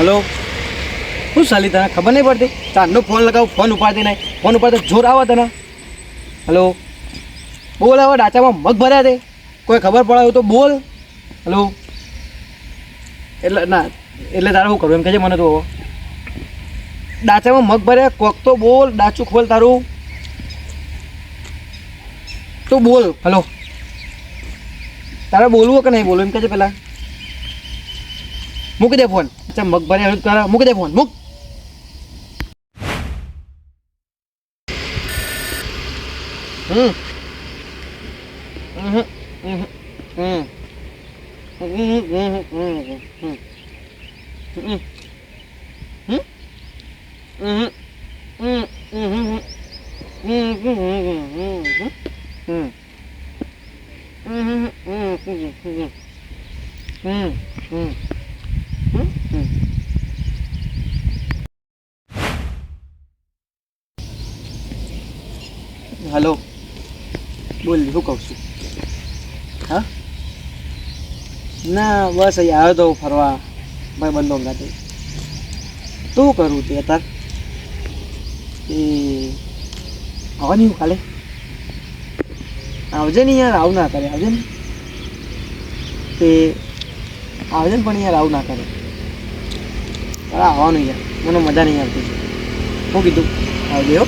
Hello, શું ચાલી તને ખબર નહીં પડતી? ચાંદનો ફોન લગાવું, ફોન ઉપાડતી નહીં. ફોન ઉપાડતો જોર આવે તને. હલો, બોલ. હવે ડાચામાં મગ ભર્યા તે કોઈ ખબર પડાયું તો બોલ. હલો, એટલે ના, એટલે તારે શું કરવું એમ કહેજે મને. તો ડાચામાં મગ ભર્યા કોક તો બોલ. ડાચું ખોલ તારું તો બોલ. હલો, તારે બોલવું કે નહીં બોલવું એમ કહેજે પેલા. મૂકી દે ફોન. અચ્છા, મગ ભર્યા તારા, મૂકી દે ફોન. મૂક. હલો, બોલ. શું કહું છું? હા, ના બસ અહીં આવ્યો તો ફરવા ભાઈ બંધો ગાતે. શું કરું તે અત્યારે? એ આવવાની હું કાલે. આવજે ને યાર, આવું ના કરે. આવજે ને તે આવજે ને, પણ યાર આવું ના કરે. તારે આવવાનું યાર, મને મજા નહીં આવતી. શું કીધું? આવજે હો.